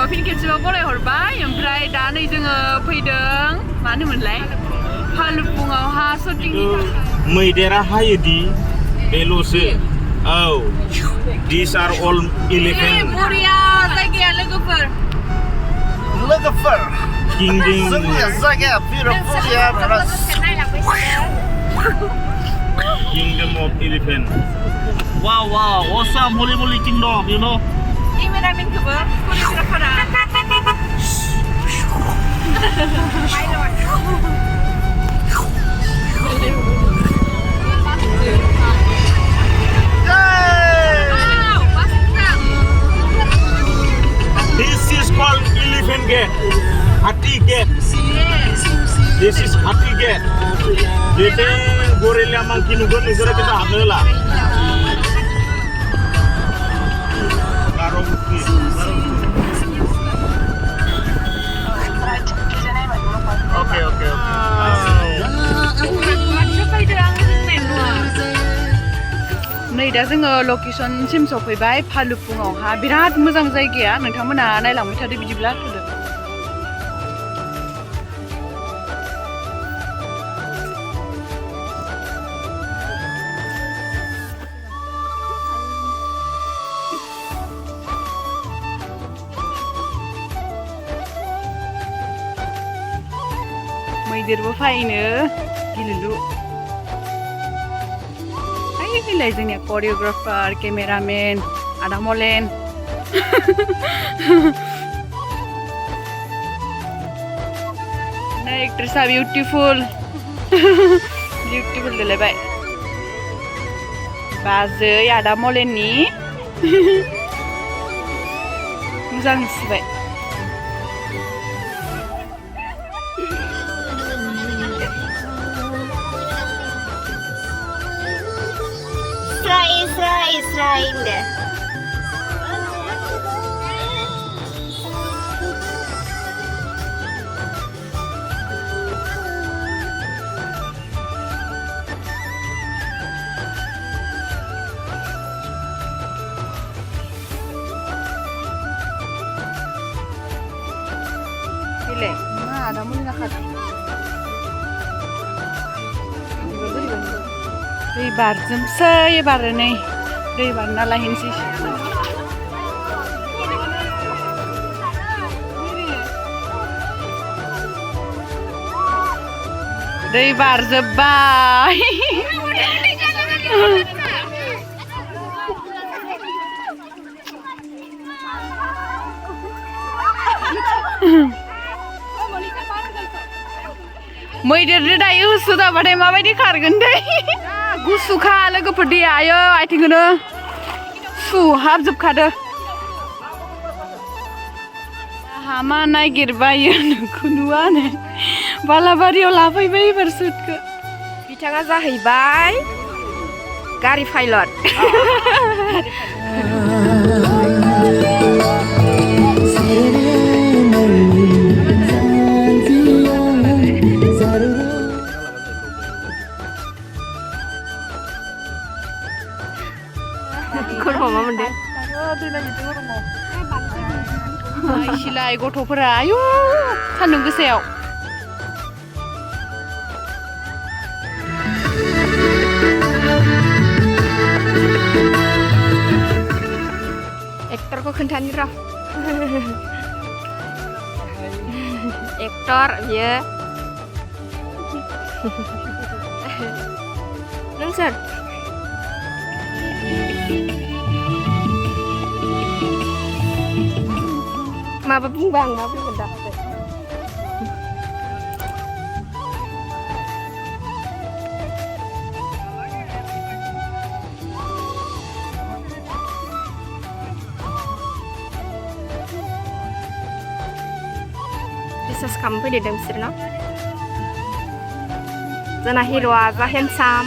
Fin खेबसेबाव बरायहरबाय ओमफ्राय दा नै जोङो फैदों मा होनोमोनलाय फालुफुङावहा शटिंनि थाखाय मैदेरा हायोदि बेल'सो औ these are all elephant बरिया जायगाया लोगोफोर kingdom जोंनि जायगाया beautiful kingdom of elephant wow awesome holy kingdom you know इमेरामेनखौबो करिय'ग्राफारा This is called elephant gate, Hathi gate. This is Hathi gate. Jadi gorilla monkey nugur kita hamil lah. Karo bukti. Okay. नै दा जोङो लकेसनसिम सफैबाय फालुफुङावहा बिराद मोजां जायगाया नोंथांमोना नायलांबाय थादो बिदिब्ला थुदो मैदेरबो फायनो गिलुलु फैलाय जोंनिया करिय'ग्राफार केमेरामेन आदा मलेन नै एक्ट्रेसा बिउटिफुल देलायबाय बाजै आदा मलेननि मोजां नुसिबाय Israel deh. Ile, ada mau nakat. दै बारजोबसै एबार नै दै बारना लाहैनोसै दै बारजोब्बाय मैदेरनो दायो गुसु जाबाथाय माबायदि खारगोन दै गुसुखा लोगोफोर दैया आयो आथिंखौनो सुहाबजोबखादो हामा नागिरबायो नोंखौ नुवानो बालाबारियाव लाफैबाय एबार सुटखौ बिथाङा जाहैबाय गारि पाइलट सिलाय गथ'फोरा आयु सान्दुं गोसायाव एक्टरखौ खोन्थानि र' एक्टर बियो नों सोर माबा बुंबा आं मा बुंगोन दा रिसार्च खालामफैदेरदों बिसोरनाव जोंना हिर'आ जा handsome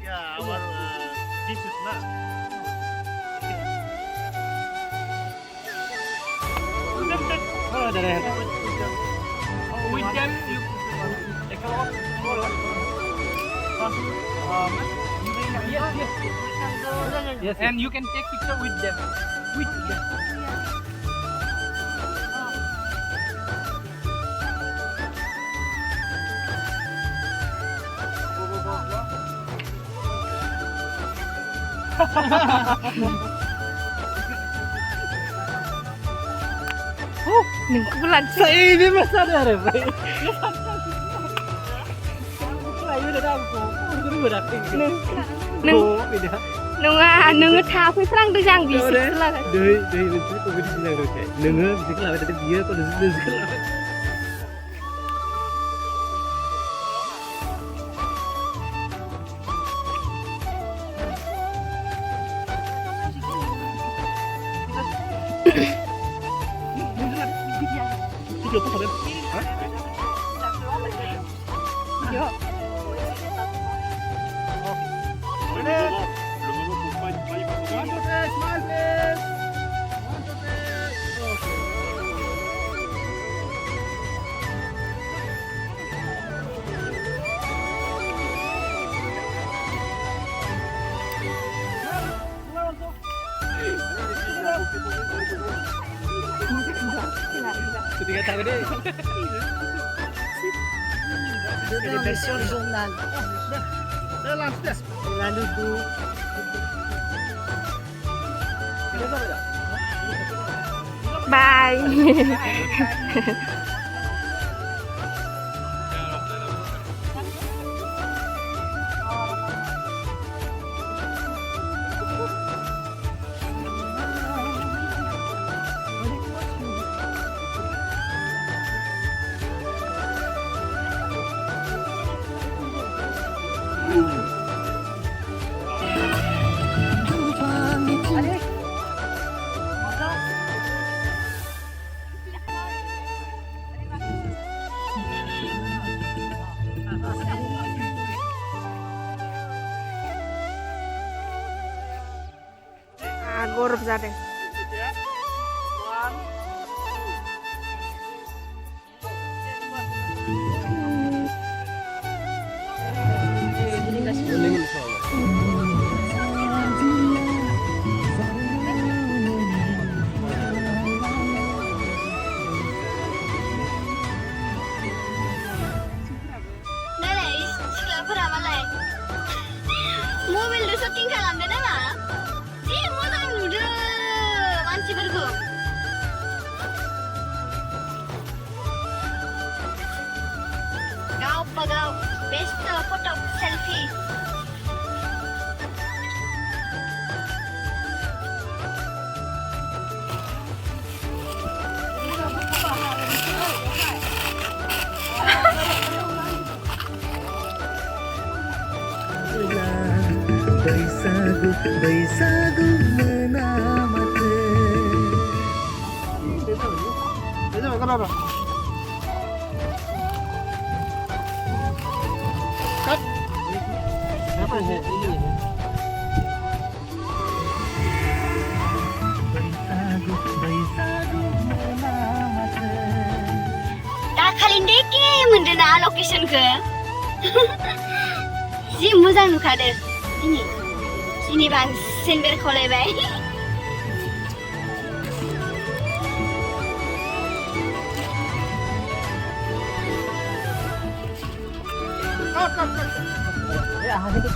Yeah, our this is not. With them, you take off. Yes, and you can take picture with them. With them. Nung bulan Sa ini masalah deh, Pak. Ayo dah aku. Guru berarti. nung tha phi frang du jang bi sik la Doi benci aku di sini loh, Cek. Nunggu bisa kelawat tapi dia kok di sini kelawat. Ketika tahu deh. Jadi version zonal. Lalu tu. bye gorob zade Mobil du syuting खालामदो नामा? जि मोजां नुदो मानसिफोरखौ। गावबागाव best फट' selfie. Bwisagu menamate. Itu kenapa? Cut. Apa sih ini? Bwisagu menamate. दाखालिनो के मोनदों ना लकेसनखौ जि मोजां नुखादो दिनै बांसिन बेरखावलायबाय Cut. Eh, ah, itu